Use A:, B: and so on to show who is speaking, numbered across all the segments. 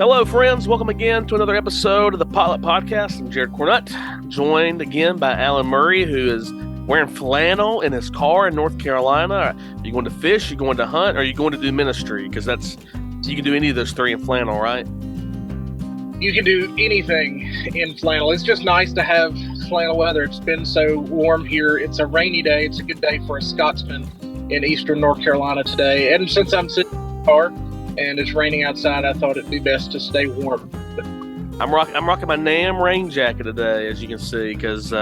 A: Hello, friends. Welcome again to another episode of the POTLUCK podcast. I'm Jared Cornutt, joined again by Alan Murray, who is wearing flannel in his car in North Carolina. Are you going to fish? Are you going to hunt? Or are you going to do ministry? Because you can do any of those three in flannel, right?
B: You can do anything in flannel. It's just nice to have flannel weather. It's been so warm here. It's a rainy day. It's a good day for a Scotsman in eastern North Carolina today. And since I'm sitting in the car and it's raining outside, I thought it'd be best to stay warm.
A: I'm rocking my NAM rain jacket today, as you can see, because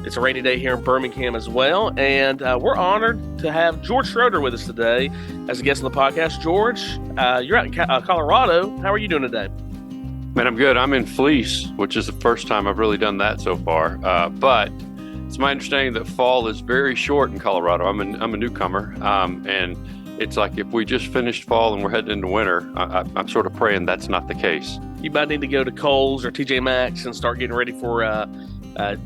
A: it's a rainy day here in Birmingham as well. And we're honored to have George Schroeder with us today as a guest on the podcast. George, you're out in Colorado. How are you doing today?
C: Man, I'm good. I'm in Fleece, which is the first time I've really done that so far. But it's my understanding that fall is very short in Colorado. I'm a newcomer, and it's like if we just finished fall and we're heading into winter, I'm sort of praying that's not the case.
A: You might need to go to Kohl's or TJ Maxx and start getting ready for.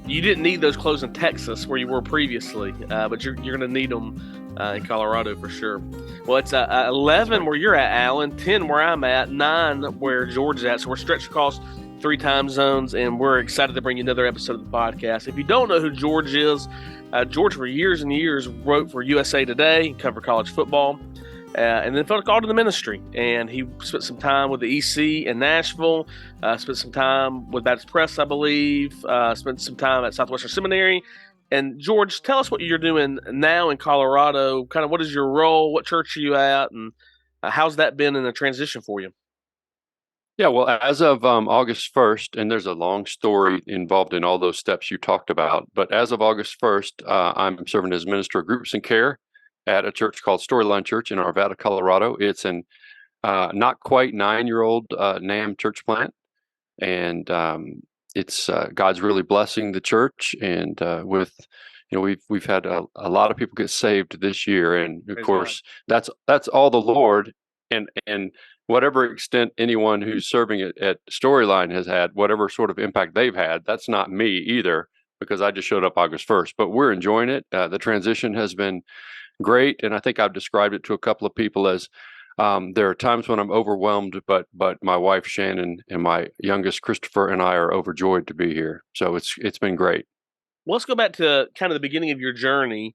A: You didn't need those clothes in Texas where you were previously, but you're going to need them in Colorado for sure. Well, it's 11 where you're at, Alan, 10 where I'm at, 9 where George is at. So we're stretched across 3 time zones, and we're excited to bring you another episode of the podcast. If you don't know who George is, George for years and years wrote for USA Today, covered college football, and then felt called to the ministry. And he spent some time with the EC in Nashville, spent some time with Baptist Press, I believe, spent some time at Southwestern Seminary. And George, tell us what you're doing now in Colorado. Kind of what is your role? What church are you at? And how's that been in a transition for you?
C: Yeah, well, as of August 1st, and there's a long story involved in all those steps you talked about, but as of August 1st, I'm serving as minister of groups and care at a church called Storyline Church in Arvada, Colorado. It's an not quite 9-year-old NAM church plant, and it's God's really blessing the church, and we've had a lot of people get saved this year, and of course that's all the Lord, and whatever extent anyone who's serving at Storyline has had, whatever sort of impact they've had, that's not me either, because I just showed up August 1st. But we're enjoying it. The transition has been great, and I think I've described it to a couple of people as there are times when I'm overwhelmed, but my wife Shannon and my youngest Christopher and I are overjoyed to be here. So it's been great.
A: Well, let's go back to kind of the beginning of your journey.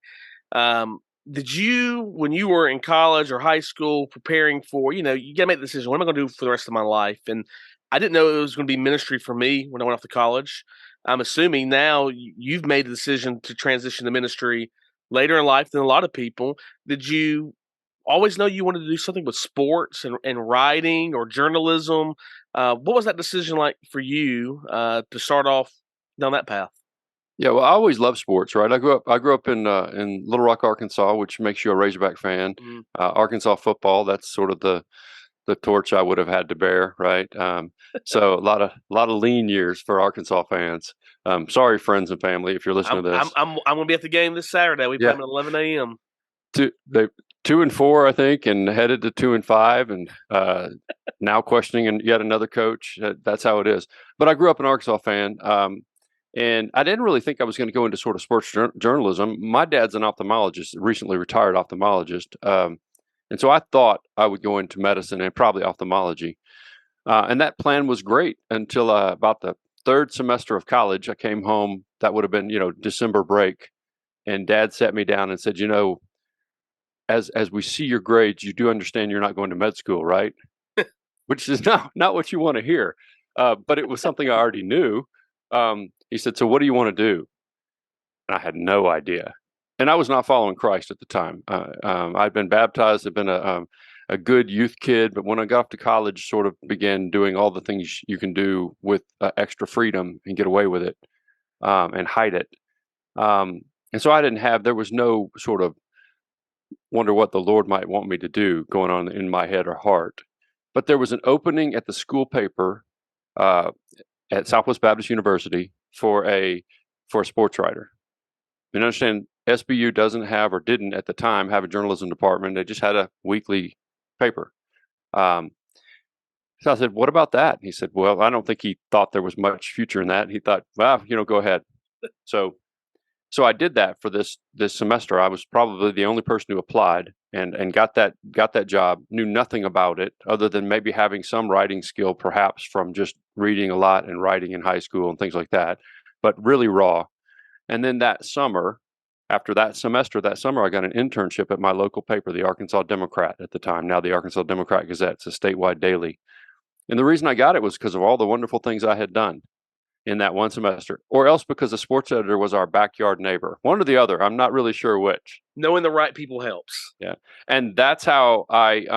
A: Did you, when you were in college or high school preparing for, you got to make the decision, what am I going to do for the rest of my life? And I didn't know it was going to be ministry for me when I went off to college. I'm assuming now you've made the decision to transition to ministry later in life than a lot of people. Did you always know you wanted to do something with sports and writing or journalism? What was that decision like for you to start off down that path?
C: Yeah, well, I always loved sports, right? I grew up in Little Rock, Arkansas, which makes you a Razorback fan. Mm-hmm. Arkansas football, that's sort of the torch I would have had to bear, right? So a lot of lean years for Arkansas fans. Sorry, friends and family, if you're listening to this.
A: I'm going to be at the game this Saturday. We play them at 11 a.m.
C: 2-4, I think, and headed to 2-5, and now questioning yet another coach. That's how it is. But I grew up an Arkansas fan. And I didn't really think I was going to go into sort of sports journalism. My dad's an ophthalmologist, recently retired ophthalmologist. And so I thought I would go into medicine and probably ophthalmology. And that plan was great until about the 3rd semester of college. I came home, that would have been, December break. And Dad sat me down and said, as we see your grades, you do understand you're not going to med school, right? Which is not what you want to hear. But it was something I already knew. He said, so what do you want to do? And I had no idea. And I was not following Christ at the time. I'd been baptized, I'd been a good youth kid, but when I got off to college, sort of began doing all the things you can do with extra freedom and get away with it and hide it. And so there was no sort of wonder what the Lord might want me to do going on in my head or heart. But there was an opening at the school paper at Southwest Baptist University for a sports writer. You understand, SBU doesn't have, or didn't at the time, have a journalism department. They just had a weekly paper. So I said, what about that? And he said, well, I don't think he thought there was much future in that. He thought, well, go ahead. So So I did that for this semester. I was probably the only person who applied and got that job. Knew nothing about it other than maybe having some writing skill, perhaps from just reading a lot and writing in high school and things like that, but really raw. And then that summer, after that semester, I got an internship at my local paper, the Arkansas Democrat at the time, now the Arkansas Democrat Gazette. It's a statewide daily. And the reason I got it was because of all the wonderful things I had done in that one semester, or else because the sports editor was our backyard neighbor. One or the other. I'm not really sure which.
A: Knowing the right people helps.
C: Yeah. And that's how I,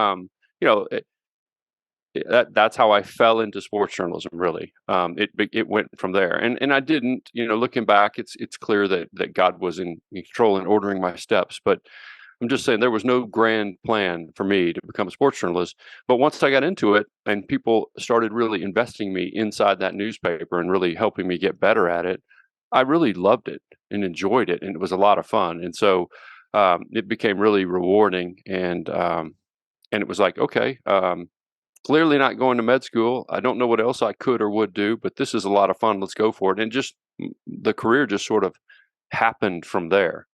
C: that's how I fell into sports journalism. Really, it went from there, and I didn't, looking back, it's clear that God was in control and ordering my steps. But I'm just saying there was no grand plan for me to become a sports journalist. But once I got into it, and people started really investing me inside that newspaper and really helping me get better at it, I really loved it and enjoyed it, and it was a lot of fun. And so it became really rewarding, and it was like, okay. Clearly not going to med school. I don't know what else I could or would do, but this is a lot of fun. Let's go for it. And just the career just sort of happened from there.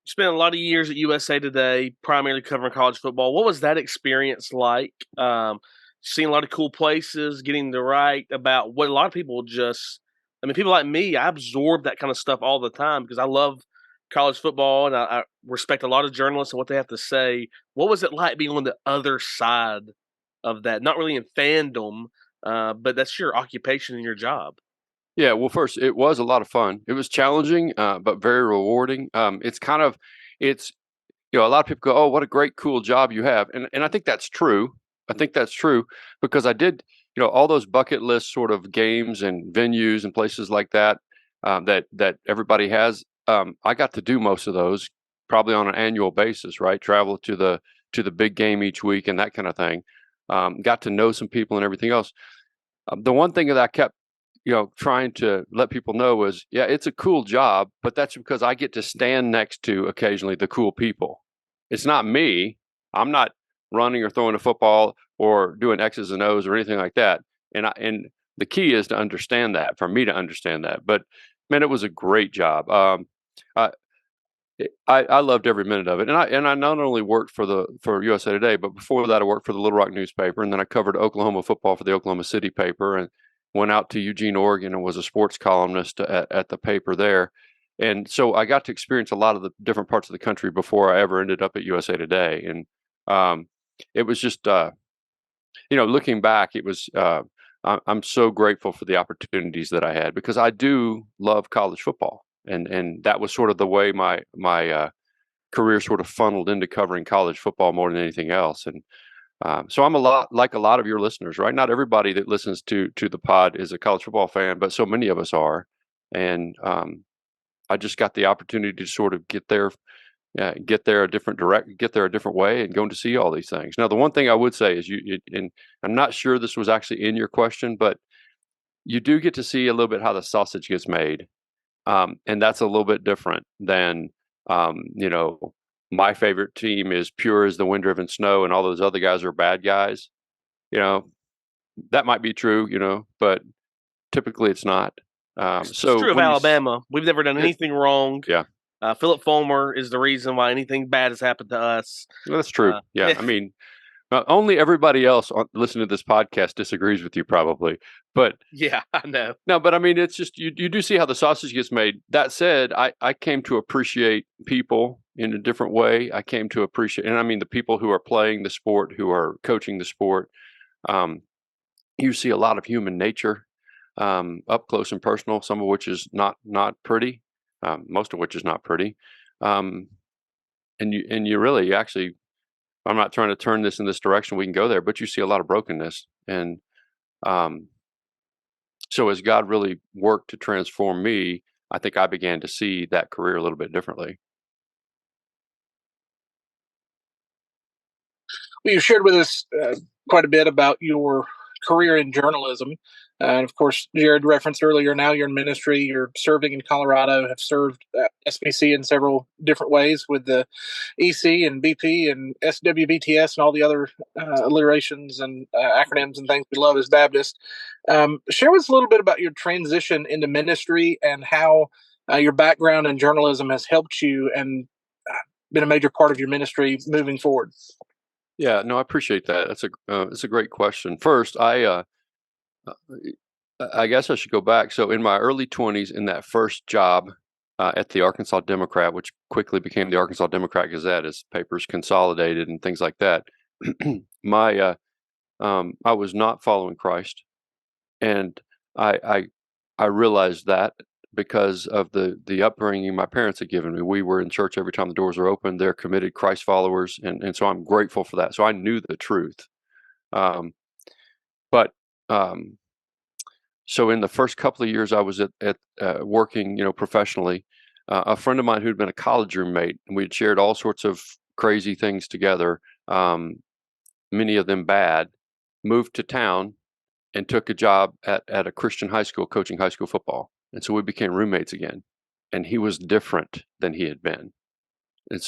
A: You spent a lot of years at USA Today, primarily covering college football. What was that experience like? Seeing a lot of cool places, getting to write about what a lot of people people like me, I absorb that kind of stuff all the time because I love college football, and I respect a lot of journalists and what they have to say. What was it like being on the other side of that? Not really in fandom, but that's your occupation and your job.
C: Yeah, well, first, it was a lot of fun. It was challenging, but very rewarding. A lot of people go, "Oh, what a great, cool job you have," and I think that's true. I think that's true because I did, all those bucket list sort of games and venues and places like that that everybody has. I got to do most of those probably on an annual basis, right? Travel to the big game each week and that kind of thing. Got to know some people and everything else. The one thing that I kept, trying to let people know was, yeah, it's a cool job, but that's because I get to stand next to occasionally the cool people. It's not me. I'm not running or throwing a football or doing X's and O's or anything like that. And the key is to understand that, for me to understand that. But man, it was a great job. I loved every minute of it, and I not only worked for USA Today, but before that I worked for the Little Rock newspaper, and then I covered Oklahoma football for the Oklahoma City paper, and went out to Eugene, Oregon, and was a sports columnist at the paper there. And so I got to experience a lot of the different parts of the country before I ever ended up at USA Today, and it was just looking back, it was. I'm so grateful for the opportunities that I had because I do love college football, and that was sort of the way my career sort of funneled into covering college football more than anything else. And so I'm a lot like a lot of your listeners, right? Not everybody that listens to the pod is a college football fan, but so many of us are. And I just got the opportunity to sort of get there a different way and going to see all these things. Now, the one thing I would say is and I'm not sure this was actually in your question, but you do get to see a little bit how the sausage gets made. And that's a little bit different than, my favorite team is pure as the wind-driven snow and all those other guys are bad guys. That might be true, but typically it's not.
A: It's true of Alabama. We've never done anything wrong.
C: Yeah.
A: Philip Fulmer is the reason why anything bad has happened to us.
C: That's true. Yeah. I mean, only everybody else listening to this podcast disagrees with you probably, but
A: yeah, I know.
C: No, but I mean, it's just, you do see how the sausage gets made. That said, I came to appreciate people in a different way. I came to appreciate, and I mean, the people who are playing the sport, who are coaching the sport. You see a lot of human nature up close and personal, some of which is not pretty. Most of which is not pretty, and you really actually. I'm not trying to turn this in this direction. We can go there, but you see a lot of brokenness, and so as God really worked to transform me, I think I began to see that career a little bit differently.
B: Well, you shared with us quite a bit about your career in journalism. And of course, Jared referenced earlier, now you're in ministry, you're serving in Colorado, have served SBC in several different ways with the EC and BP and SWBTS and all the other alliterations and acronyms and things we love as Baptists. Share with us a little bit about your transition into ministry and how your background in journalism has helped you and been a major part of your ministry moving forward?
C: Yeah, no, I appreciate that. That's a great question. First, I guess I should go back. So in my early 20s, in that first job at the Arkansas Democrat, which quickly became the Arkansas Democrat Gazette as papers consolidated and things like that, my I was not following Christ, and I I realized that because of the upbringing my parents had given me. We were in church every time the doors are open. They're committed Christ followers, and so I'm grateful for that. So I knew the truth. Um, but So in the first couple of years I was at working, professionally, a friend of mine who'd been a college roommate, and we'd shared all sorts of crazy things together, many of them bad, moved to town and took a job at a Christian high school coaching high school football. And so we became roommates again. And he was different than he had been. And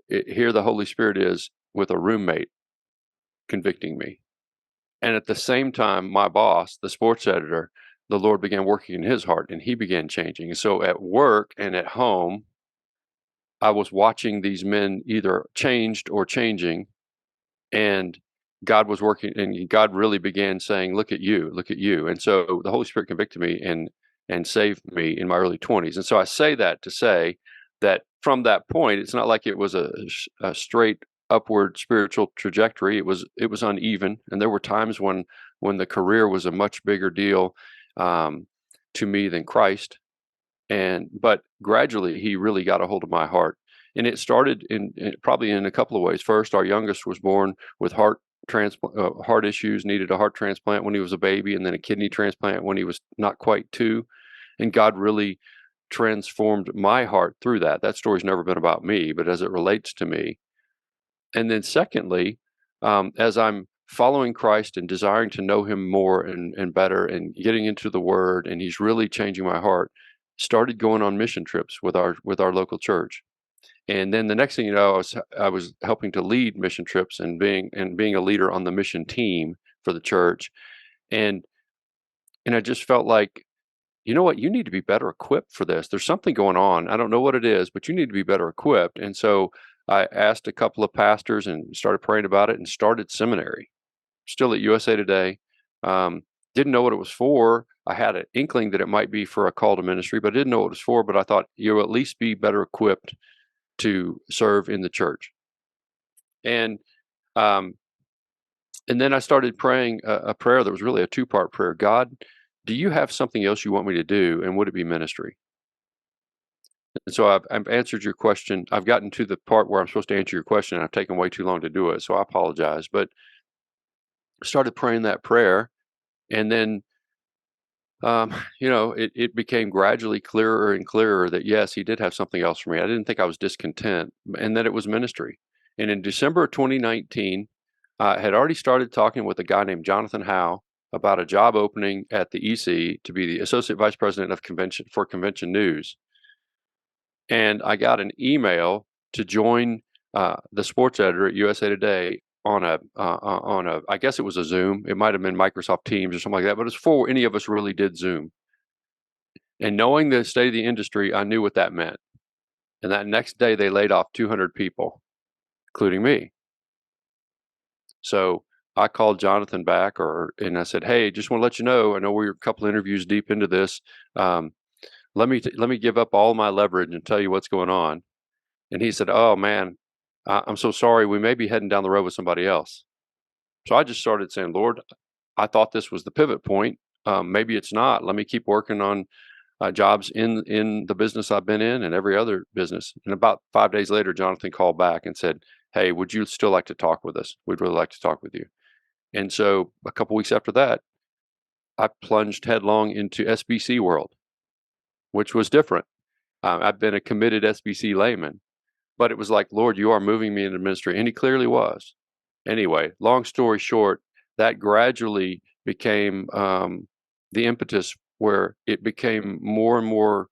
C: here the Holy Spirit is with a roommate convicting me. And at the same time, my boss, the sports editor, the Lord began working in his heart and he began changing. And so at work and at home, I was watching these men either changed or changing, and God was working, and God really began saying, look at you, look at you. And so the Holy Spirit convicted me and saved me in my early 20s. And so I say that to say that from that point, it's not like it was a straight upward spiritual trajectory. It was uneven, and there were times when the career was a much bigger deal to me than Christ. But gradually he really got a hold of my heart, and it started probably in a couple of ways. First, our youngest was born with heart issues, needed a heart transplant when he was a baby, and then a kidney transplant when he was not quite 2. And God really transformed my heart through that. That story's never been about me, but as it relates to me. And then secondly, as I'm following Christ and desiring to know him more and better and getting into the word, and he's really changing my heart, started going on mission trips with our local church. And then the next thing you know, I was helping to lead mission trips and being a leader on the mission team for the church. And I just felt like, you know what, you need to be better equipped for this. There's something going on. I don't know what it is, but you need to be better equipped. And so I asked a couple of pastors and started praying about it and started seminary, still at USA Today. Didn't know what it was for. I had an inkling that it might be for a call to ministry, but I didn't know what it was for. But I thought you'll at least be better equipped to serve in the church. And then I started praying a prayer that was really a 2-part prayer. God, do you have something else you want me to do, and would it be ministry? And so I've answered your question. I've gotten to the part where I'm supposed to answer your question, and I've taken way too long to do it, so I apologize. But I started praying that prayer, and then it became gradually clearer and clearer that yes, he did have something else for me. I didn't think I was discontent, and that it was ministry. And in December of 2019, I had already started talking with a guy named Jonathan Howe about a job opening at the EC to be the Associate Vice President of Convention News. And I got an email to join the sports editor at USA Today on a I guess it was a Zoom. It might have been Microsoft Teams or something like that, but it's before any of us really did Zoom. And knowing the state of the industry, I knew what that meant. And that next day they laid off 200 people, including me. So I called Jonathan back and I said, hey, just want to let you know, I know we're a couple interviews deep into this. Let me give up all my leverage and tell you what's going on. And he said, oh man, I'm so sorry. We may be heading down the road with somebody else. So I just started saying, Lord, I thought this was the pivot point. Maybe it's not. Let me keep working on jobs in the business I've been in and every other business. And about 5 days later, Jonathan called back and said, hey, would you still like to talk with us? We'd really like to talk with you. And so a couple weeks after that, I plunged headlong into SBC world, which was different. I've been a committed SBC layman, but it was like, Lord, you are moving me into ministry. And he clearly was. Anyway, long story short, that gradually became the impetus where it became more and more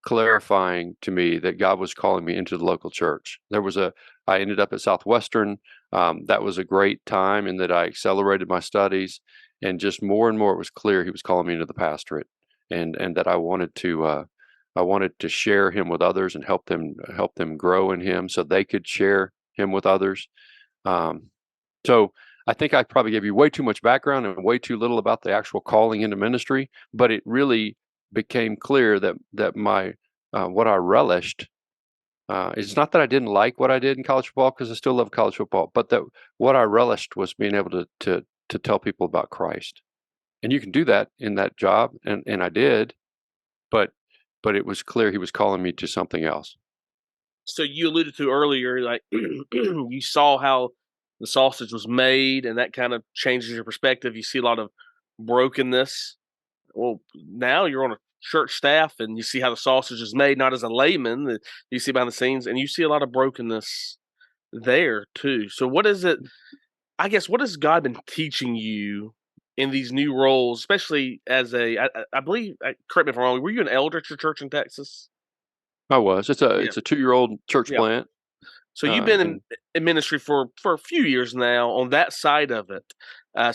C: clarifying to me that God was calling me into the local church. I ended up at Southwestern. That was a great time in that I accelerated my studies, and just more and more it was clear he was calling me into the pastorate. and that I wanted to share him with others and help them grow in him so they could share him with others. So I think I probably gave you way too much background and way too little about the actual calling into ministry, but it really became clear that my what I relished. It's not that I didn't like what I did in college football, because I still love college football, but that what I relished was being able to tell people about Christ. And you can do that in that job, and I did, but it was clear he was calling me to something else.
A: So you alluded to earlier, like you saw how the sausage was made, and that kind of changes your perspective. You see a lot of brokenness. Well, now you're on a church staff, and you see how the sausage is made, not as a layman. You see behind the scenes, and you see a lot of brokenness there too. So, what is it? I guess what has God been teaching you in these new roles, especially as I believe. Correct me if I'm wrong. Were you an elder at your church in Texas?
C: I was. It's
A: Yeah.
C: a 2-year-old church
A: Yeah.
C: plant.
A: So you've been in ministry for a few years now on that side of it,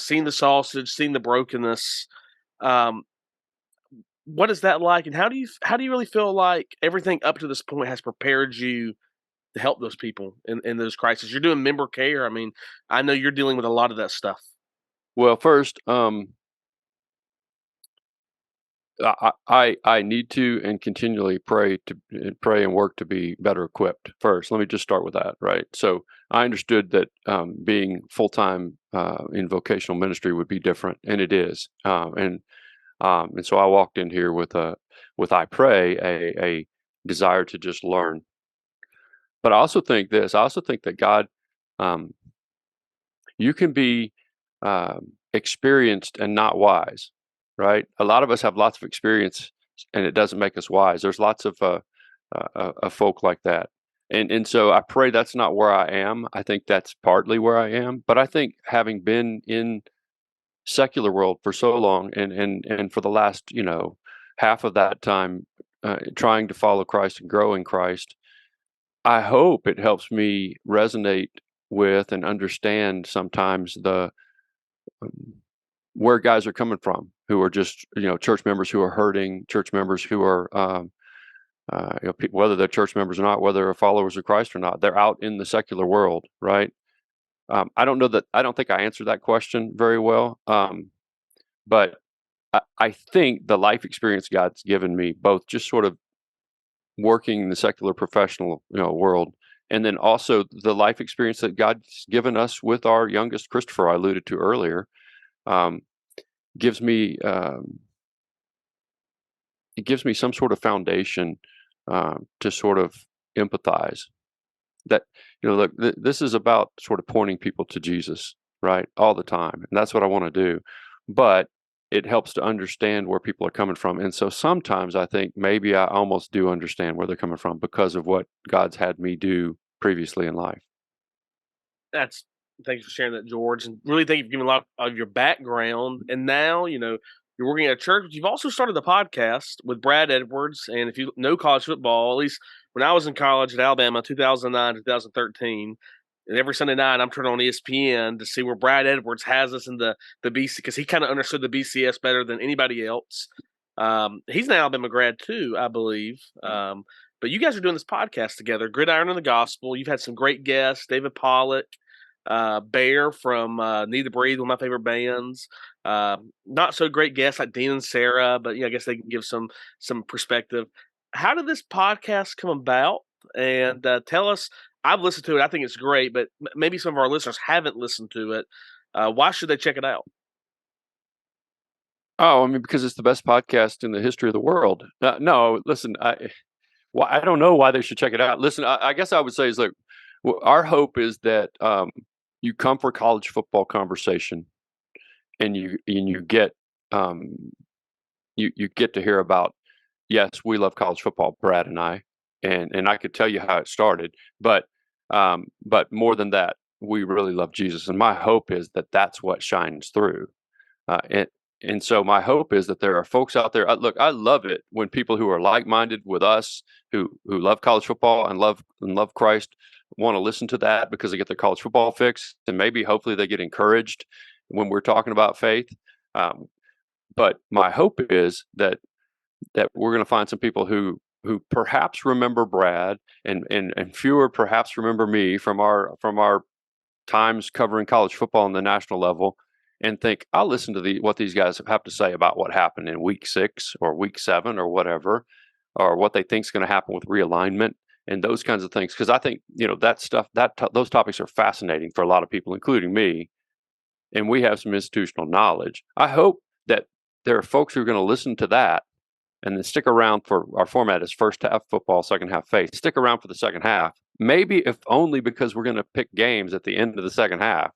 A: seen the sausage, seen the brokenness. Um, what is that like, and how do you really feel like everything up to this point has prepared you to help those people in those crises? You're doing member care. I mean, I know you're dealing with a lot of that stuff.
C: Well, first, I need to and continually pray and work to be better equipped. First, let me just start with that, right? So I understood that being full time in vocational ministry would be different, and it is. And so I walked in here with I pray a desire to just learn. But I also think this. I also think that God, you can be experienced and not wise, right? A lot of us have lots of experience, and it doesn't make us wise. There's lots of folk like that, and so I pray that's not where I am. I think that's partly where I am, but I think having been in secular world for so long, and for the last half of that time trying to follow Christ and grow in Christ, I hope it helps me resonate with and understand sometimes the where guys are coming from who are just church members who are hurting, church members who are whether they're church members or not, whether they're followers of Christ or not, they're out in the secular world, right? I don't think I answered that question very well, but I think the life experience God's given me, both just sort of working in the secular professional world, and then also the life experience that God's given us with our youngest Christopher, I alluded to earlier, gives me it gives me some sort of foundation to sort of empathize. That look, this is about sort of pointing people to Jesus, right, all the time, and that's what I want to do. But it helps to understand where people are coming from, and so sometimes I think maybe I almost do understand where they're coming from because of what God's had me do previously in life.
A: Thanks for sharing that, George, and really thank you for giving a lot of your background. And now, you're working at a church, but you've also started a podcast with Brad Edwards. And if you know college football, at least when I was in college at Alabama, 2009, 2013, and every Sunday night I'm turning on ESPN to see where Brad Edwards has us in the BC, because he kind of understood the BCS better than anybody else. He's an Alabama grad too, I believe. But you guys are doing this podcast together, Gridiron and the Gospel. You've had some great guests, David Pollock, Bear from Need to Breathe, one of my favorite bands. Not so great guests like Dean and Sarah, but I guess they can give some perspective. How did this podcast come about? And tell us. I've listened to it. I think it's great, but maybe some of our listeners haven't listened to it. Why should they check it out?
C: Oh, I mean, because it's the best podcast in the history of the world. No, listen, I don't know why they should check it out. Listen, I guess I would say is, look, our hope is that you come for college football conversation, and you get you get to hear about, yes, we love college football, Brad and I, and I could tell you how it started, but more than that, we really love Jesus, and my hope is that that's what shines through. And so my hope is that there are folks out there. Look, I love it when people who are like-minded with us, who love college football and love Christ, want to listen to that because they get their college football fix, and maybe hopefully they get encouraged when we're talking about faith. But my hope is that that we're going to find some people who perhaps remember Brad and fewer perhaps remember me from our times covering college football on the national level, and think, I'll listen to what these guys have to say about what happened in week 6 or week 7 or whatever, or what they think is going to happen with realignment and those kinds of things. Because I think, that stuff, those topics are fascinating for a lot of people, including me, and we have some institutional knowledge. I hope that there are folks who are going to listen to that and then stick around for our format is first half football, second half faith. Stick around for the second half, maybe if only because we're going to pick games at the end of the second half.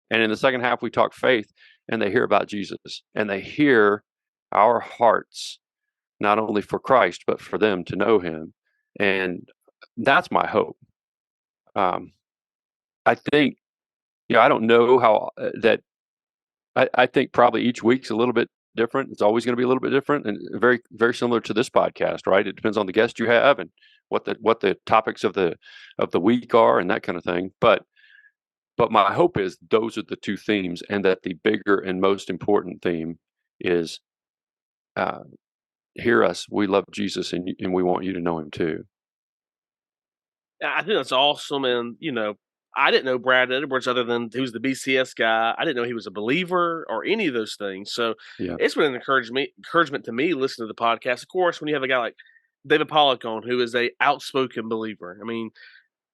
C: And in the second half, we talk faith, and they hear about Jesus, and they hear our hearts, not only for Christ, but for them to know him. And that's my hope. I think, I don't know how that. I think probably each week's a little bit different. It's always going to be a little bit different, and very, very similar to this podcast, right? It depends on the guest you have and what the topics of the week are and that kind of thing. But my hope is those are the two themes, and that the bigger and most important theme is, hear us. We love Jesus, and we want you to know him too.
A: I think that's awesome, and I didn't know Brad Edwards other than he was the BCS guy. I didn't know he was a believer or any of those things. So it's been an encouragement to me listening to the podcast. Of course, when you have a guy like David POTLUCK on, who is a outspoken believer, I mean,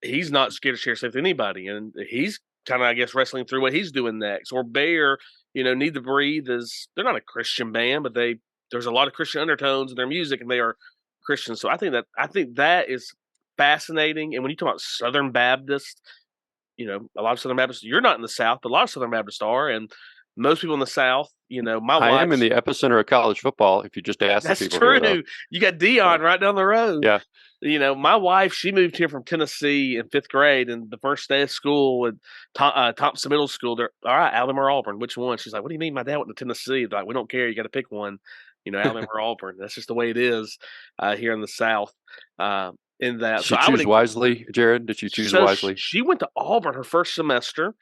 A: he's not scared to share stuff with anybody, and he's kind of, I guess, wrestling through what he's doing next. Or Bear, Need to Breathe they're not a Christian band, but there's a lot of Christian undertones in their music, and they are Christians. So I think that is fascinating. And when you talk about Southern Baptist, a lot of Southern Baptists, you're not in the South, but a lot of Southern Baptists are, and most people in the South,
C: I am in the epicenter of college football. If you just ask the people,
A: that's true. You got Dion right down the road.
C: Yeah.
A: My wife, she moved here from Tennessee in 5th grade, and the first day of school at Thompson Middle School, they're all right, Alabama or Auburn, which one? She's like, what do you mean? My dad went to Tennessee. They're like, we don't care. You got to pick one. Alabama or Auburn. That's just the way it is here in the South. In that,
C: did she choose wisely, Jared? Did she choose wisely?
A: She went to Auburn her first semester.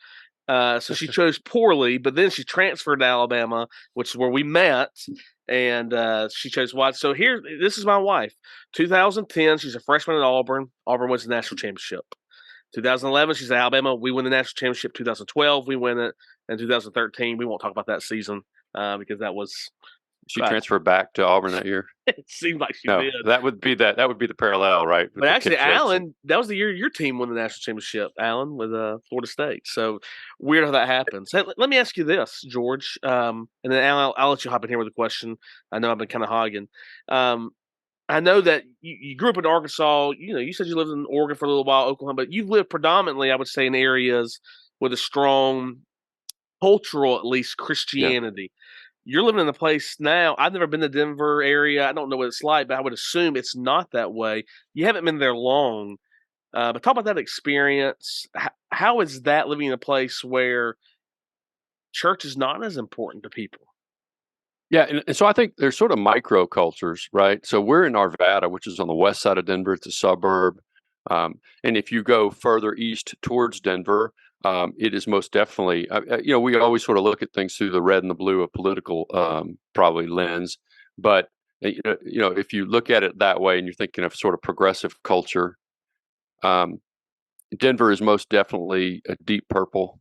A: So she chose poorly, but then she transferred to Alabama, which is where we met, and she chose wise. So this is my wife. 2010, she's a freshman at Auburn. Auburn wins the national championship. 2011, she's at Alabama. We win the national championship. 2012, we win it. And 2013, we won't talk about that season because that was.
C: She transferred back to Auburn that year.
A: It seemed like she did.
C: That would be the parallel, right?
A: But actually, Allen, that was the year your team won the national championship, Allen, with Florida State. So weird how that happens. Hey, let me ask you this, George, and then Allen, I'll let you hop in here with a question. I know I've been kind of hogging. I know that you grew up in Arkansas. You said you lived in Oregon for a little while, Oklahoma, but you've lived predominantly, I would say, in areas with a strong cultural, at least, Christianity. Yeah. You're living in a place now. I've never been to Denver area. I don't know what it's like, but I would assume it's not that way. You haven't been there long, but talk about that experience. How is that living in a place where church is not as important to people?
C: Yeah, and so I think there's sort of micro cultures, right? So we're in Arvada, which is on the west side of Denver. It's a suburb. And if you go further east towards Denver, it is most definitely, we always sort of look at things through the red and the blue of political, probably lens. But, if you look at it that way and you're thinking of sort of progressive culture, Denver is most definitely a deep purple,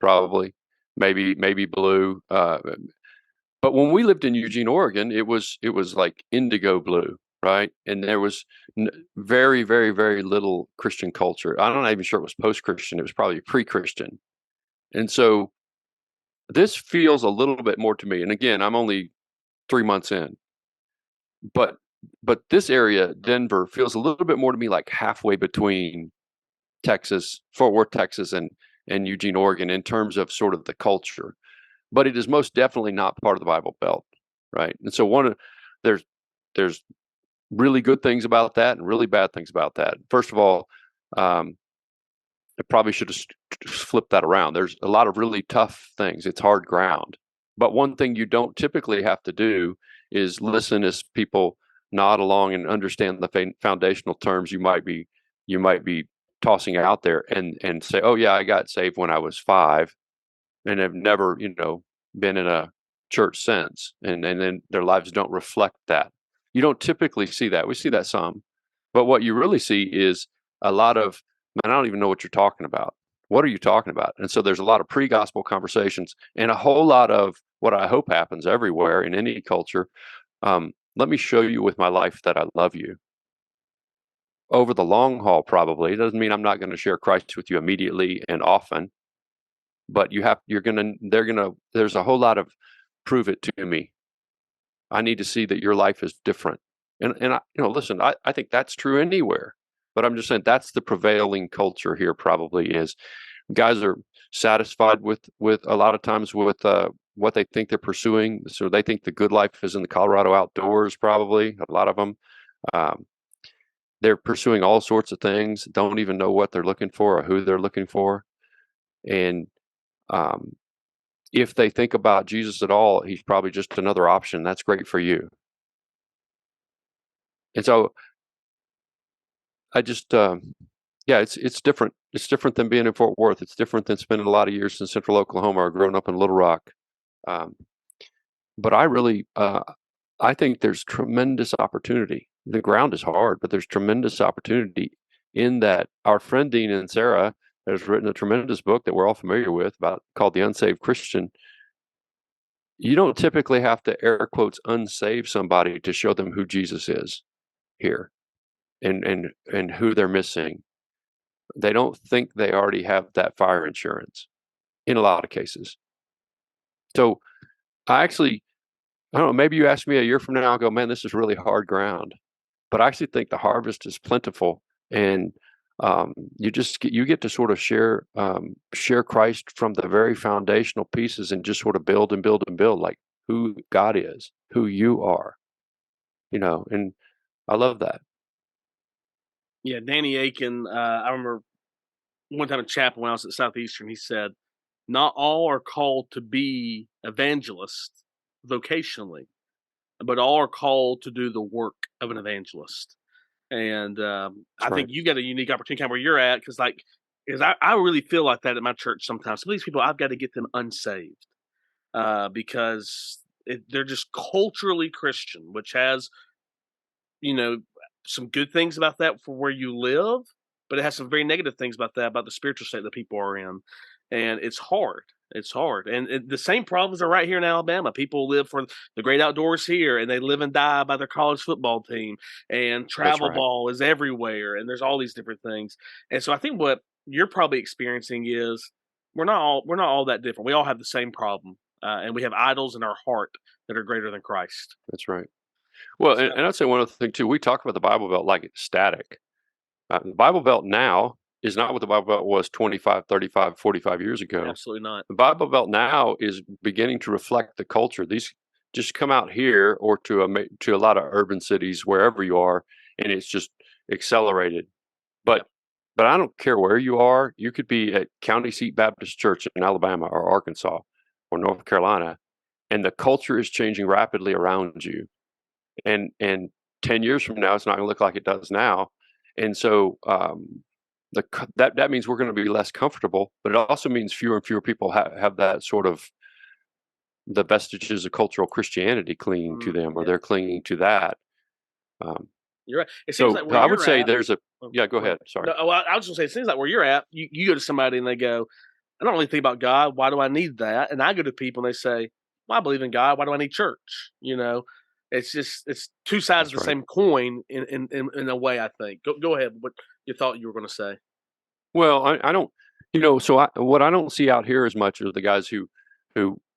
C: probably, maybe blue. But when we lived in Eugene, Oregon, it was like indigo blue. Right. And there was very, very, very little Christian culture. I'm not even sure it was post-Christian. It was probably pre-Christian. And so this feels a little bit more to me. And again, I'm only 3 months in. But this area, Denver, feels a little bit more to me like halfway between Texas, Fort Worth, Texas, and Eugene, Oregon, in terms of sort of the culture. But it is most definitely not part of the Bible Belt. Right. And so there's really good things about that and really bad things about that. First of all, I probably should have flipped that around. There's a lot of really tough things. It's hard ground. But one thing you don't typically have to do is listen as people nod along and understand the foundational terms you might be tossing out there and say, oh yeah, I got saved when I was 5 and have never, been in a church since. And then their lives don't reflect that. You don't typically see that. We see that some, but what you really see is a lot of, man, I don't even know what you're talking about. What are you talking about? And so there's a lot of pre-gospel conversations and a whole lot of what I hope happens everywhere in any culture. Let me show you with my life that I love you. Over the long haul, probably. It doesn't mean I'm not going to share Christ with you immediately and often, but there's a whole lot of prove it to me. I need to see that your life is different. And I, listen, I think that's true anywhere, but I'm just saying that's the prevailing culture here probably is guys are satisfied with a lot of times with what they think they're pursuing. So they think the good life is in the Colorado outdoors, probably, a lot of them. They're pursuing all sorts of things, don't even know what they're looking for or who they're looking for. And if they think about Jesus at all, he's probably just another option. That's great for you. And so I just, it's different. It's different than being in Fort Worth. It's different than spending a lot of years in Central Oklahoma or growing up in Little Rock. But I think there's tremendous opportunity. The ground is hard, but there's tremendous opportunity in that. Our friend Dean and Sarah has written a tremendous book that we're all familiar with called The Unsaved Christian. You don't typically have to air quotes unsave somebody to show them who Jesus is here and who they're missing. They don't think they already have that fire insurance in a lot of cases. So I don't know, maybe you ask me a year from now, I'll go, man, this is really hard ground. But I actually think the harvest is plentiful, and you get to sort of share Christ from the very foundational pieces and just sort of build and build and build, like who God is, who you are, and I love that.
A: Yeah, Danny Aiken, I remember one time in chapel when I was at Southeastern, he said, not all are called to be evangelists vocationally, but all are called to do the work of an evangelist. And I think you got a unique opportunity kind of where you're at, because I really feel like that at my church sometimes. Some of these people, I've got to get them unsaved because they're just culturally Christian, which has, some good things about that for where you live, but it has some very negative things about that, about the spiritual state that people are in. And it's hard. It's hard. And the same problems are right here in Alabama. People live for the great outdoors here, and they live and die by their college football team, and travel ball is everywhere, and there's all these different things. And so I think what you're probably experiencing is we're not all that different. We all have the same problem, and we have idols in our heart that are greater than Christ.
C: That's right. Well, and I'd say one other thing too. We talk about the Bible Belt like it's static. The Bible Belt now is not what the Bible Belt was 25, 35, 45 years ago.
A: Absolutely not.
C: The Bible Belt now is beginning to reflect the culture. These just come out here or to a lot of urban cities, wherever you are, and it's just accelerated. But I don't care where you are. You could be at County Seat Baptist Church in Alabama or Arkansas or North Carolina, and the culture is changing rapidly around you. And 10 years from now, it's not going to look like it does now. And so that means we're going to be less comfortable, but it also means fewer and fewer people have that sort of the vestiges of cultural Christianity clinging to them, or they're clinging to that.
A: You're right. It seems like where
C: I would say
A: at,
C: there's go ahead. Sorry.
A: No, I was going to say, it seems like where you're at, you go to somebody and they go, I don't really think about God. Why do I need that? And I go to people and they say, well, I believe in God. Why do I need church? It's two sides of the same coin in a way, I think. Go ahead. What you thought you were going to say?
C: Well, I don't, what I don't see out here as much are the guys who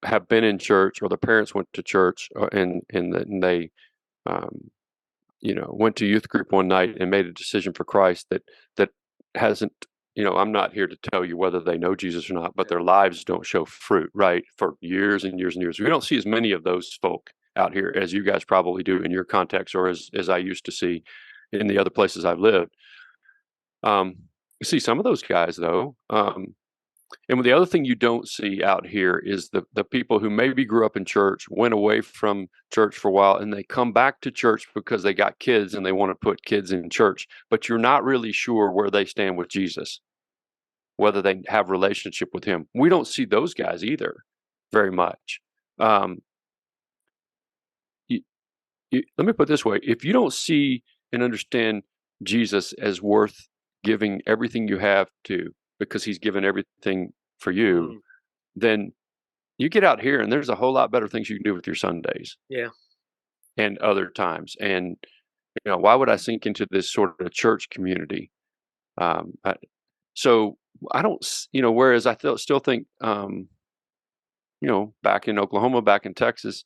C: have been in church, or their parents went to church, and they, went to youth group one night and made a decision for Christ that hasn't, I'm not here to tell you whether they know Jesus or not, but their lives don't show fruit, right? For years and years and years. We don't see as many of those folk out here as you guys probably do in your context, or as I used to see in the other places I've lived. You see some of those guys though. And the other thing you don't see out here is the people who maybe grew up in church, went away from church for a while, and they come back to church because they got kids and they want to put kids in church, but you're not really sure where they stand with Jesus, whether they have relationship with him. We don't see those guys either very much. let me put it this way: if you don't see and understand Jesus as worth giving everything you have to, because he's given everything for you, then you get out here and there's a whole lot better things you can do with your Sundays.
A: Yeah.
C: And other times. And, why would I sink into this sort of church community? So I don't, whereas I still think, back in Oklahoma, back in Texas,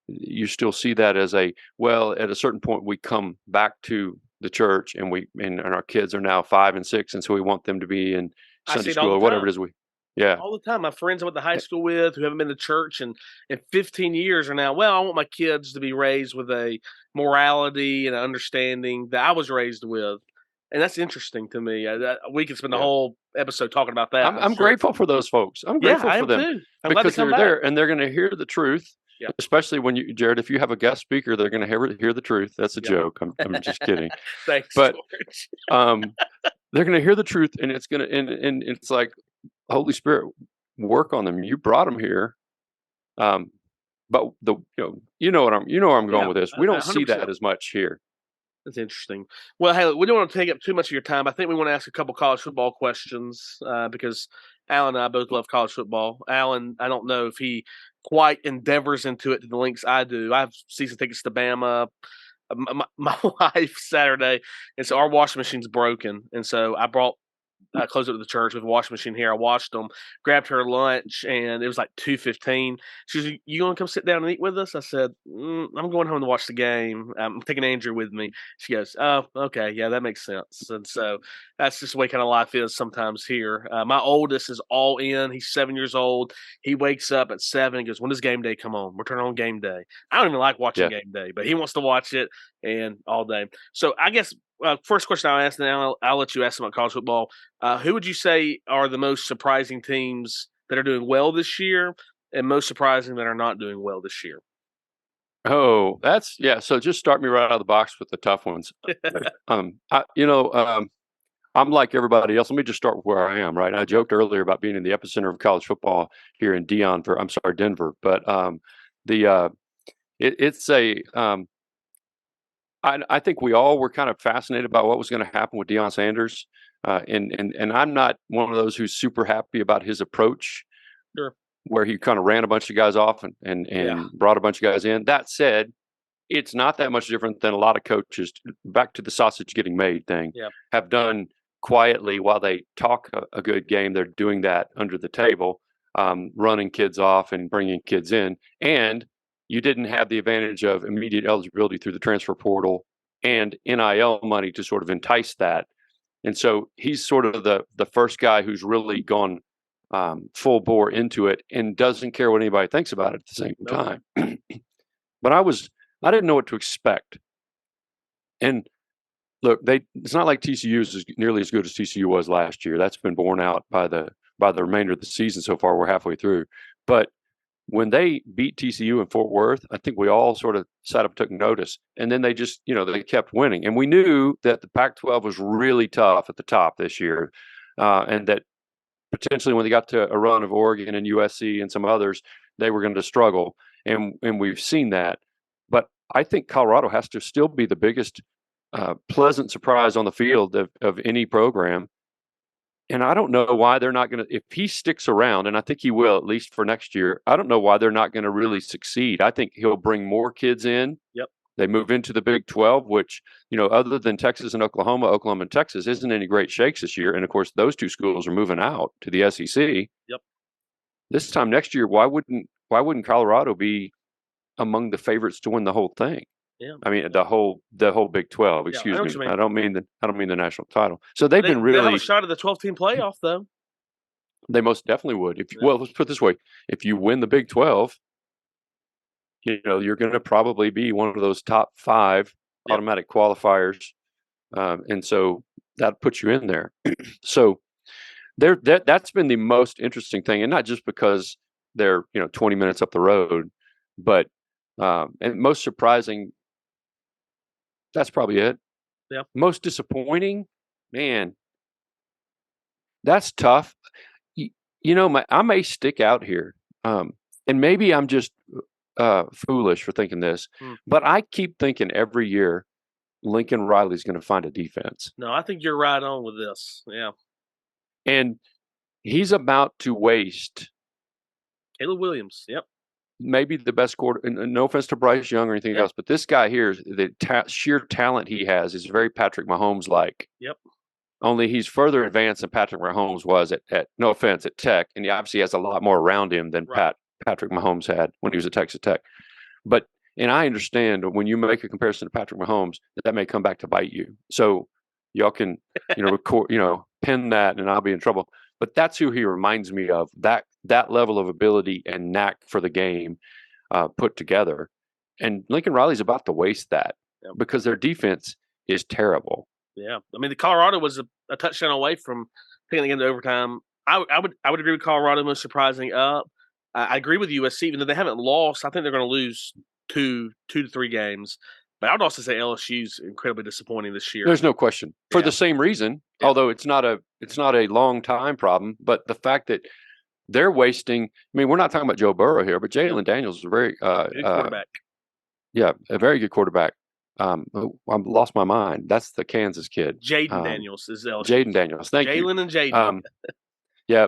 C: you still see that as at a certain point, we come back to the church and our kids are now 5 and 6. And so we want them to be in Sunday school or whatever it is.
A: All the time. My friends I went to high school with who haven't been to church in 15 years are now, well, I want my kids to be raised with a morality and understanding that I was raised with. And that's interesting to me. We could spend the whole episode talking about that.
C: I'm grateful for those folks. I'm grateful for them
A: too.
C: because they're there and they're going to hear the truth.
A: Yeah.
C: Especially when Jared, if you have a guest speaker, they're going to hear the truth. That's a joke. I'm just kidding.
A: Thanks,
C: but
A: George.
C: They're going to hear the truth, and it's going to and it's like, Holy Spirit, work on them. You brought them here, but where I'm going with this. We don't
A: 100%.
C: see that as much here.
A: That's interesting. Well, hey, we don't want to take up too much of your time. I think we want to ask a couple college football questions because Alan and I both love college football. Alan, I don't know if he quite endeavors into it to the lengths I do. I have season tickets to Bama. My wife Saturday, and so our washing machine's broken, and so I brought closed up to the church with a washing machine here. I washed them, grabbed her lunch, and it was like 2:15. She was, "You want to come sit down and eat with us?" I said, "I'm going home to watch the game. I'm taking Andrew with me." She goes, "Oh, okay, yeah, that makes sense." And so that's just the way kind of life is sometimes here. My oldest is all in. He's 7 years old. He wakes up at 7 and goes, "When does game day come on? We're turning on game day." I don't even like watching game day, but he wants to watch it and all day. So I guess first question I'll ask, and then I'll let you ask about college football. Who would you say are the most surprising teams that are doing well this year, and most surprising that are not doing well this year?
C: Oh, so just start me right out of the box with the tough ones. I'm like everybody else. Let me just start with where I am, right? I joked earlier about being in the epicenter of college football here in Denver, but I think we all were kind of fascinated about what was going to happen with Deion Sanders, and I'm not one of those who's super happy about his approach, where he kind of ran a bunch of guys off and brought a bunch of guys in. That said, it's not that much different than a lot of coaches, back to the sausage getting made thing, have done quietly while they talk a good game. They're doing that under the table, running kids off and bringing kids in, and you didn't have the advantage of immediate eligibility through the transfer portal and NIL money to sort of entice that. And so he's sort of the first guy who's really gone full bore into it and doesn't care what anybody thinks about it at the same time. But I didn't know what to expect. And look, it's not like TCU is nearly as good as TCU was last year. That's been borne out by the remainder of the season so far. We're halfway through. But when they beat TCU in Fort Worth, I think we all sort of sat up and took notice. And then they just, they kept winning. And we knew that the Pac-12 was really tough at the top this year, and that potentially when they got to a run of Oregon and USC and some others, they were going to struggle. And we've seen that. But I think Colorado has to still be the biggest pleasant surprise on the field of any program. And I don't know why they're not going to, if he sticks around, and I think he will, at least for next year, I don't know why they're not going to really succeed. I think he'll bring more kids in.
A: Yep.
C: They move into the Big 12, which, other than Texas and Oklahoma and Texas isn't any great shakes this year. And of course, those two schools are moving out to the SEC.
A: Yep. This
C: time next year, why wouldn't Colorado be among the favorites to win the whole thing?
A: Yeah.
C: I mean the whole Big 12. Excuse me. I don't mean the national title. So they've been really.
A: They have a shot at the 12-team playoff, though.
C: They most definitely would. Well, let's put it this way: if you win the Big 12, you're going to probably be one of those top 5 automatic qualifiers, and so that puts you in there. So that's been the most interesting thing, and not just because they're 20 minutes up the road, but and most surprising. That's probably it.
A: Yeah.
C: Most disappointing, man. That's tough. I may stick out here, and maybe I'm just foolish for thinking this,
A: Hmm.
C: but I keep thinking every year Lincoln Riley's going to find a defense.
A: No, I think you're right on with this. Yeah.
C: And he's about to waste
A: Caleb Williams. Yep.
C: maybe the best quarter. And no offense to Bryce Young or anything else, but this guy here, the sheer talent he has is very Patrick Mahomes-like.
A: Yep.
C: Only he's further advanced than Patrick Mahomes was at no offense, at Tech, and he obviously has a lot more around him than Patrick Mahomes had when he was at Texas Tech. But and I understand when you make a comparison to Patrick Mahomes, that may come back to bite you. So y'all can record, pin that, and I'll be in trouble. But that's who he reminds me of. That level of ability and knack for the game put together. And Lincoln Riley's about to waste that because their defense is terrible.
A: Yeah, I mean, the Colorado was a touchdown away from taking the game to overtime. I would agree with Colorado most surprising up. I agree with USC, even though they haven't lost. I think they're going to lose two to three games. But I would also say LSU's incredibly disappointing this year.
C: There's no question for the same reason. Yeah. Although it's not a long time problem, but the fact that they're wasting. I mean, we're not talking about Joe Burrow here, but Jalen Daniels is a very
A: good quarterback.
C: Yeah, a very good quarterback. I lost my mind. That's the Kansas kid.
A: Jaden Daniels is LSU.
C: Jaden Daniels. Thank you.
A: Jalen and Jaden.
C: Yeah,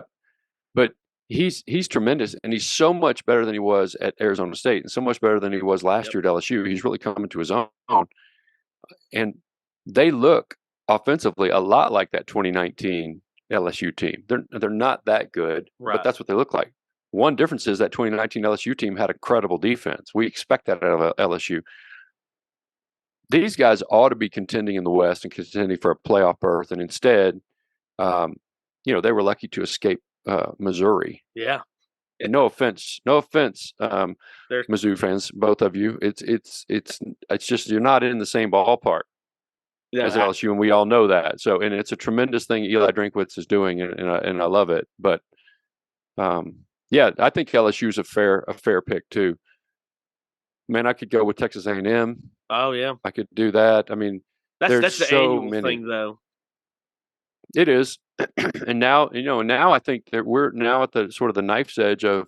C: but he's tremendous, and he's so much better than he was at Arizona State, and so much better than he was last year at LSU. He's really coming to his own, and they look offensively a lot like that 2019 LSU team. They're not that good, but that's what they look like. One difference is that 2019 LSU team had a credible defense. We expect that out of LSU. These guys ought to be contending in the West and contending for a playoff berth, and instead, they were lucky to escape Missouri.
A: Yeah.
C: And no offense, Mizzou fans, both of you. It's just you're not in the same ballpark as LSU, and we all know that. So, and it's a tremendous thing Eli Drinkwitz is doing, and I love it. But I think LSU is a fair pick too. Man, I could go with Texas A&M.
A: Oh yeah,
C: I could do that. I mean,
A: that's the
C: so
A: annual
C: many
A: thing, though.
C: It is, and now I think that we're now at the sort of the knife's edge of: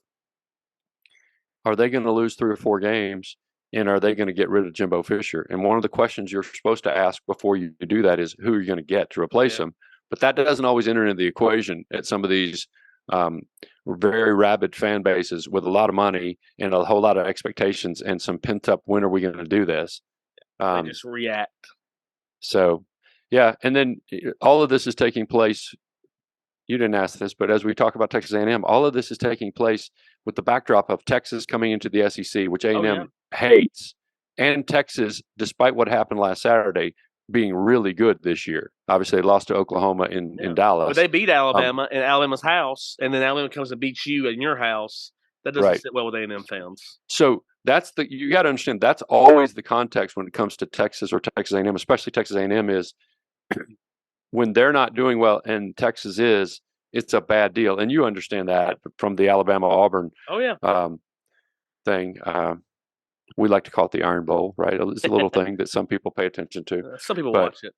C: are they going to lose 3 or 4 games, and are they going to get rid of Jimbo Fisher? And one of the questions you're supposed to ask before you do that is, who are you going to get to replace him? But that doesn't always enter into the equation at some of these very rabid fan bases with a lot of money and a whole lot of expectations and some pent up. When are we going to do this?
A: They just react.
C: So, yeah, and then all of this is taking place. You didn't ask this, but as we talk about Texas A&M, all of this is taking place with the backdrop of Texas coming into the SEC, which A&M hates, and Texas, despite what happened last Saturday, being really good this year. Obviously, they lost to Oklahoma in Dallas.
A: But they beat Alabama in Alabama's house, and then Alabama comes and beats you in your house. That doesn't sit well with A&M fans.
C: So you got to understand, that's always the context when it comes to Texas or Texas A&M, especially Texas A&M, is when they're not doing well and Texas is, it's a bad deal. And you understand that from the Alabama-Auburn thing. We like to call it the Iron Bowl, right? It's a little thing that some people pay attention to.
A: Some people watch it.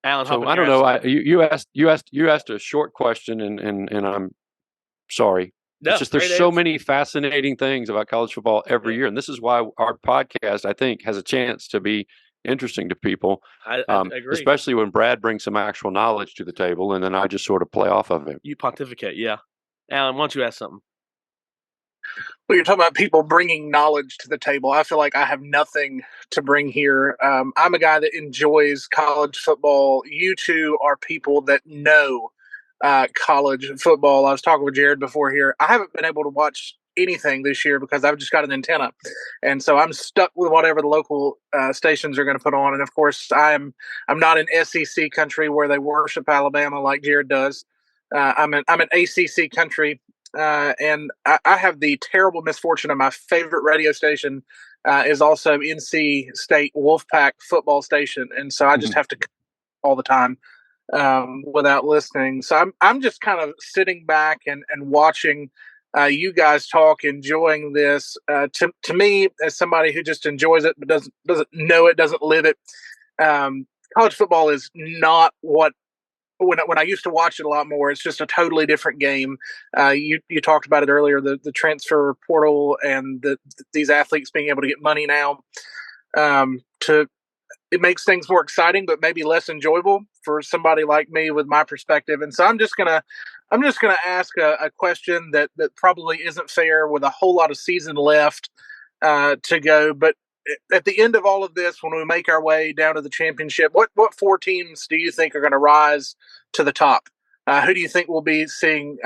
A: Alan,
C: so I don't know. You asked a short question, and I'm sorry.
A: No,
C: it's just there's so many fascinating things about college football every year, and this is why our podcast, I think, has a chance to be interesting to people.
A: I agree,
C: especially when Brad brings some actual knowledge to the table, and then I just sort of play off of him.
A: You pontificate, yeah. Alan, why don't you ask something?
B: Well, you're talking about people bringing knowledge to the table. I feel like I have nothing to bring here. I'm a guy that enjoys college football. You two are people that know college football. I was talking with Jared before here. I haven't been able to watch anything this year because I've just got an antenna, and so I'm stuck with whatever the local stations are going to put on. And of course, I'm not in SEC country where they worship Alabama like Jared does. I'm an ACC country. And I have the terrible misfortune of my favorite radio station is also NC State Wolfpack football station, and so I just have to all the time without listening. So I'm just kind of sitting back and watching you guys talk, enjoying this. To me, as somebody who just enjoys it but doesn't know it, doesn't live it, college football is not what when I used to watch it a lot more, it's just a totally different game. You talked about it earlier, the transfer portal and these athletes being able to get money now. It makes things more exciting, but maybe less enjoyable for somebody like me with my perspective. And so I'm just gonna ask a question that probably isn't fair with a whole lot of season left to go. But at the end of all of this, when we make our way down to the championship, what 4 teams do you think are going to rise to the top? Who do you think we'll be seeing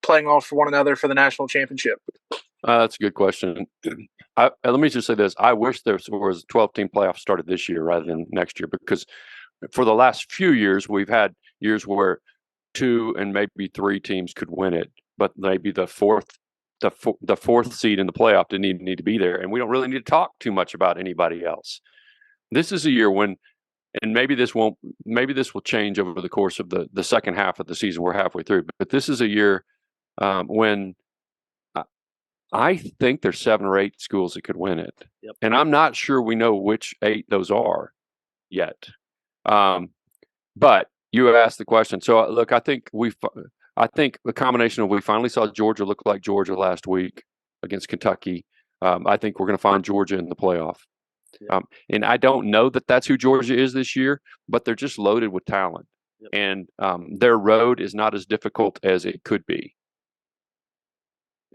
B: playing off for one another for the national championship?
C: That's a good question. Let me just say this. I wish there was a 12-team playoff started this year rather than next year, because for the last few years, we've had years where 2 and maybe 3 teams could win it, but maybe the fourth seed in the playoff didn't even need to be there, and we don't really need to talk too much about anybody else. This is a year when, and maybe this will change over the course of the second half of the season. We're halfway through, but this is a year when I think there's 7 or 8 schools that could win it.
A: Yep.
C: And I'm not sure we know which 8 those are yet. But you asked the question. So look, I think the combination of, we finally saw Georgia look like Georgia last week against Kentucky. I think we're going to find Georgia in the playoff. Yep. And I don't know that that's who Georgia is this year, but they're just loaded with talent. Yep. And their road is not as difficult as it could be.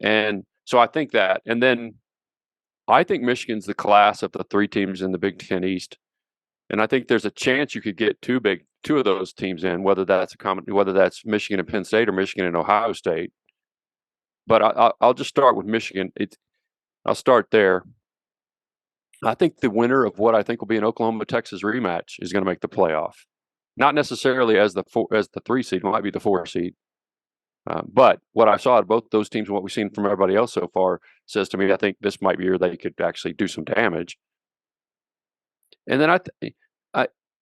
C: And so I think that, and then I think Michigan's the class of the 3 teams in the Big Ten East, and I think there's a chance you could get 2 of those teams in, whether that's Michigan and Penn State or Michigan and Ohio State. But I'll just start with Michigan. I'll start there. I think the winner of what I think will be an Oklahoma-Texas rematch is going to make the playoff, not necessarily as the 3 seed, it might be the 4 seed. But what I saw at both those teams and what we've seen from everybody else so far says to me, I think this might be where they could actually do some damage. And then I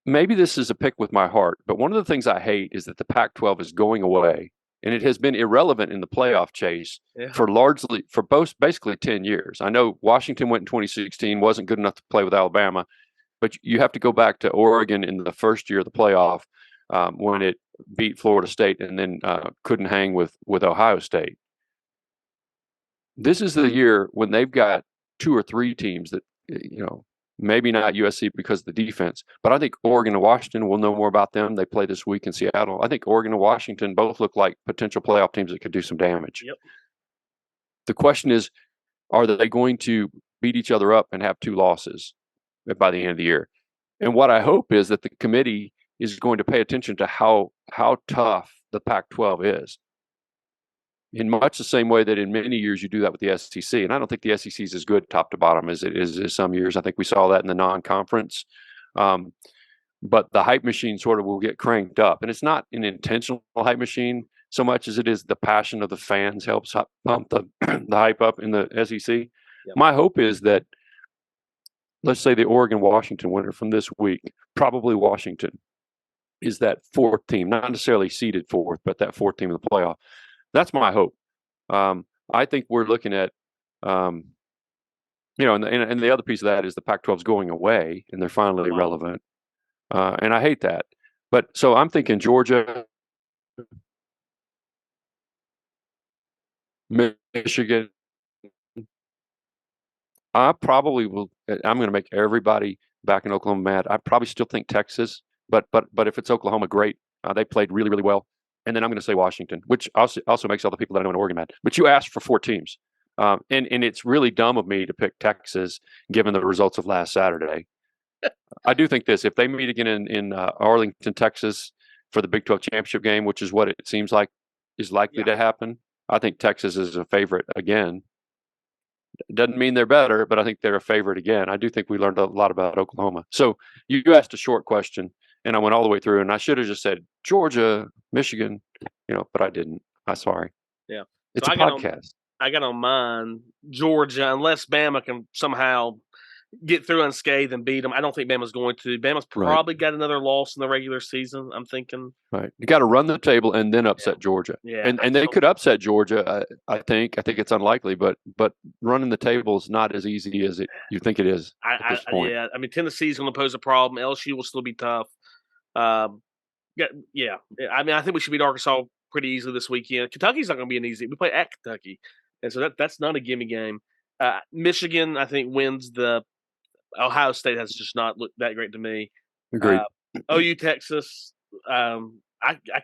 C: maybe this is a pick with my heart, but one of the things I hate is that the Pac-12 is going away, and it has been irrelevant in the playoff chase for basically 10 years. I know Washington went in 2016, wasn't good enough to play with Alabama, but you have to go back to Oregon in the first year of the playoff when it beat Florida State and then couldn't hang with Ohio State. This is the year when they've got 2 or 3 teams that, maybe not USC because of the defense, but I think Oregon and Washington, will know more about them. They play this week in Seattle. I think Oregon and Washington both look like potential playoff teams that could do some damage.
A: Yep.
C: The question is, are they going to beat each other up and have 2 losses by the end of the year? And what I hope is that the committee is going to pay attention to how tough the Pac-12 is, in much the same way that in many years you do that with the SEC. And I don't think the SEC is as good top to bottom as it is some years. I think we saw that in the non-conference. But the hype machine sort of will get cranked up. And it's not an intentional hype machine so much as it is the passion of the fans helps pump the hype up in the SEC. Yep. My hope is that, let's say the Oregon-Washington winner from this week, probably Washington, is that 4th team, not necessarily seeded 4th, but that 4th team in the playoff. That's my hope. I think we're looking at, and the other piece of that is the Pac-12 is going away, and they're finally relevant. And I hate that. But so I'm thinking Georgia, Michigan. I'm going to make everybody back in Oklahoma mad. I probably still think Texas, but if it's Oklahoma, great. They played really, really well. And then I'm going to say Washington, which also makes all the people that I know in Oregon mad. But you asked for 4 teams. And it's really dumb of me to pick Texas, given the results of last Saturday. I do think this, if they meet again in Arlington, Texas for the Big 12 championship game, which is what it seems like is likely to happen, I think Texas is a favorite again. Doesn't mean they're better, but I think they're a favorite again. I do think we learned a lot about Oklahoma. So you asked a short question, and I went all the way through, and I should have just said Georgia, Michigan, but I didn't. I'm sorry.
A: Yeah.
C: It's a podcast.
A: I got on mine, Georgia, unless Bama can somehow get through unscathed and beat them. I don't think Bama's going to. Bama's probably got another loss in the regular season, I'm thinking.
C: Right. You got to run the table and then upset Georgia.
A: Yeah.
C: And they could upset Georgia, I think. I think it's unlikely, but running the table is not as easy as you think it is at this point.
A: Yeah. I mean, Tennessee's going to pose a problem. LSU will still be tough. Yeah. I mean, I think we should beat Arkansas pretty easily this weekend. Kentucky's not going to be an easy. We play at Kentucky, and so that's not a gimme game. Michigan, I think, wins the. Ohio State has just not looked that great to me.
C: Agreed.
A: OU, Texas. I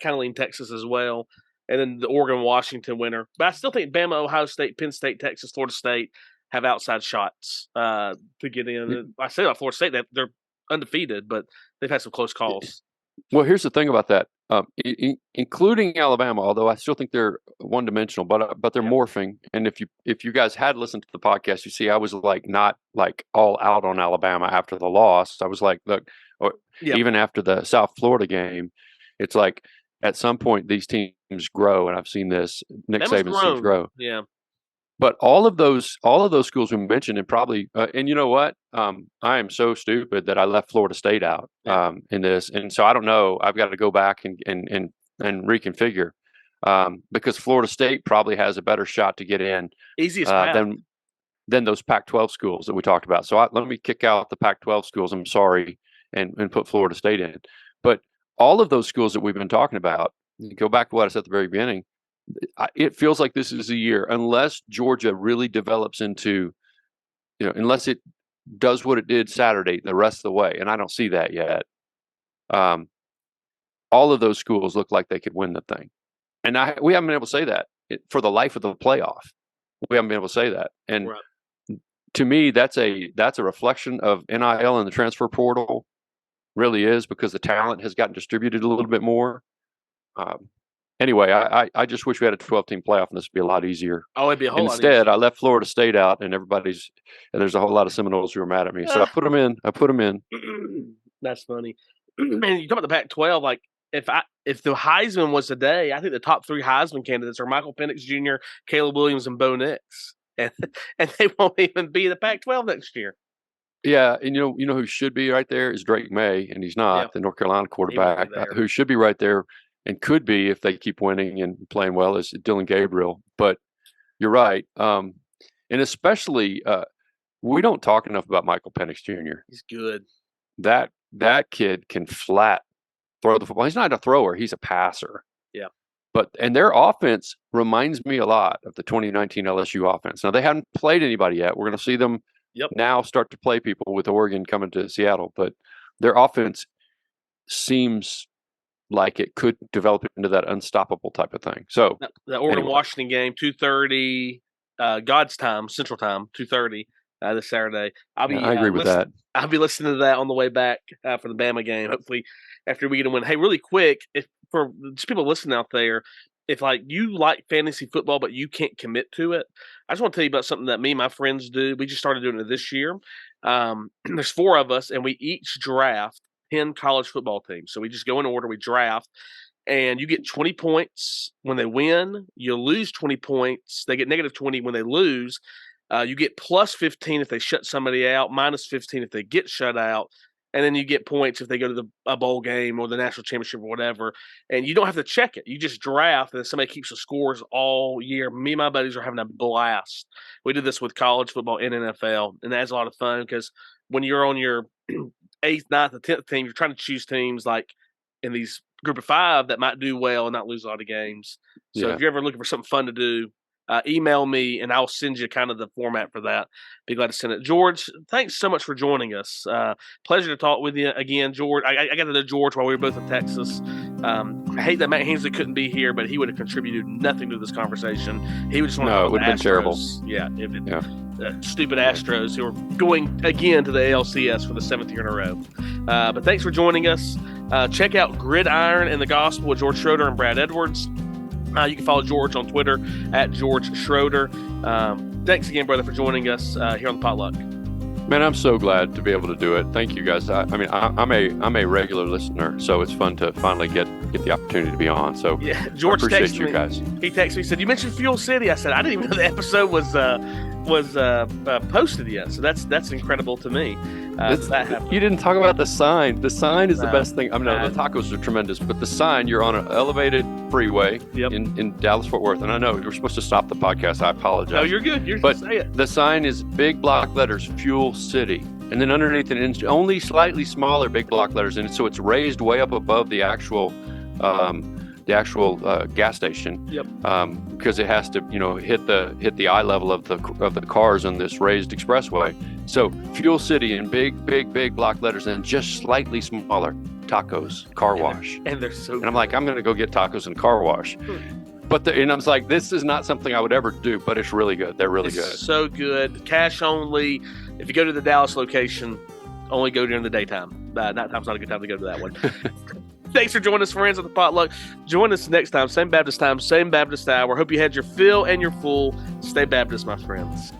A: kind of lean Texas as well, and then the Oregon Washington winner. But I still think Bama, Ohio State, Penn State, Texas, Florida State have outside shots to get in. I say about Florida State that they're undefeated, but they've had some close calls.
C: Well, here's the thing about that, including Alabama. Although I still think they're one-dimensional, but they're morphing. And if you guys had listened to the podcast, you see I was not all out on Alabama after the loss. I was like, look, even after the South Florida game, it's like at some point these teams grow, and I've seen this. Nick Saban's teams grow.
A: Yeah.
C: But all of those schools we mentioned, and probably, and you know what? I am so stupid that I left Florida State out in this, and so I don't know. I've got to go back and reconfigure because Florida State probably has a better shot to get in
A: easiest path
C: than those Pac-12 schools that we talked about. So let me kick out the Pac-12 schools. I'm sorry, and put Florida State in. But all of those schools that we've been talking about, go back to what I said at the very beginning. It feels like this is a year, unless Georgia really develops into, unless it does what it did Saturday the rest of the way, and I don't see that yet. All of those schools look like they could win the thing, and we haven't been able to say that for the life of the playoff. We haven't been able to say that, and to me, that's a reflection of NIL and the transfer portal. Really is, because the talent has gotten distributed a little bit more. Anyway, I just wish we had a 12-team playoff, and this would be a lot easier.
A: Oh, it'd be a whole lot
C: Instead,
A: easier.
C: I left Florida State out, and there's a whole lot of Seminoles who are mad at me. So I put them in.
A: That's funny. Man, you talk about the Pac-12. Like, if the Heisman was today, I think the top 3 Heisman candidates are Michael Penix Jr., Caleb Williams, and Bo Nix, and they won't even be the Pac-12 next year.
C: Yeah, and you know who should be right there is Drake May, and he's not, the North Carolina quarterback. Who should be right there and could be if they keep winning and playing well is Dylan Gabriel. But you're right, and especially we don't talk enough about Michael Penix Jr.
A: He's good.
C: That kid can flat throw the football. He's not a thrower; he's a passer.
A: Yeah.
C: And their offense reminds me a lot of the 2019 LSU offense. Now they haven't played anybody yet. We're going to see them. Now start to play people with Oregon coming to Seattle, but their offense seems like it could develop into that unstoppable type of thing. So
A: the Oregon Washington game, 2:30, God's time, Central Time, 2:30 this Saturday.
C: I agree with that.
A: I'll be listening to that on the way back for the Bama game. Hopefully, after we get a win. Hey, really quick, if for just people listening out there, if you like fantasy football but you can't commit to it, I just want to tell you about something that me and my friends do. We just started doing it this year. There's 4 of us, and we each draft 10 college football teams. So we just go in order, we draft, and you get 20 points when they win. You lose 20 points. They get negative 20 when they lose. You get plus 15 if they shut somebody out, minus 15 if they get shut out. And then you get points if they go to a bowl game or the national championship or whatever. And you don't have to check it. You just draft, and somebody keeps the scores all year. Me and my buddies are having a blast. We did this with college football and NFL, and that's a lot of fun because when you're on your 8th, 9th, and 10th team, you're trying to choose teams like in these group of 5 that might do well and not lose a lot of games. So if you're ever looking for something fun to do, email me, and I'll send you kind of the format for that. Be glad to send it. George, thanks so much for joining us. Pleasure to talk with you again, George. I got to know George while we were both in Texas. I hate that Matt Hensley couldn't be here, but he would have contributed nothing to this conversation. He would just want to
C: it would have been terrible.
A: Yeah, stupid Astros who are going again to the ALCS for the 7th year in a row. But thanks for joining us. Check out Gridiron and the Gospel with George Schroeder and Brad Edwards. You can follow George on Twitter at George Schroeder. Thanks again, brother, for joining us here on the Potluck.
C: Man, I'm so glad to be able to do it. Thank you, guys. I'm a regular listener, so it's fun to finally get the opportunity to be on. So
A: yeah, George
C: appreciate
A: texted
C: you
A: me.
C: guys.
A: He texted me, he said, "You mentioned Fuel City." I said, "I didn't even know the episode was posted yet." So that's incredible to me. That happened.
C: You didn't talk about the sign. The sign is the best thing. I mean, the tacos are tremendous, but the sign, you're on an elevated freeway in Dallas-Fort Worth. And I know you're supposed to stop the podcast. I apologize.
A: No, you're good. You're
C: but
A: say it.
C: The sign is big block letters, Fuel City. And then underneath it, only slightly smaller big block letters, and so it's raised way up above the actual gas station.
A: Yep.
C: Because it has to, hit the eye level of the cars on this raised expressway. So Fuel City in big block letters, and just slightly smaller, tacos, car wash.
A: And they're so.
C: And I'm like, I'm going to go get tacos and car wash. And I was like, this is not something I would ever do, but it's really good. They're really good.
A: So good. Cash only. If you go to the Dallas location, only go during the daytime. Nighttime's not a good time to go to that one. Thanks for joining us, friends, at the Potluck. Join us next time, same Baptist hour. Hope you had your fill and your full. Stay Baptist, my friends.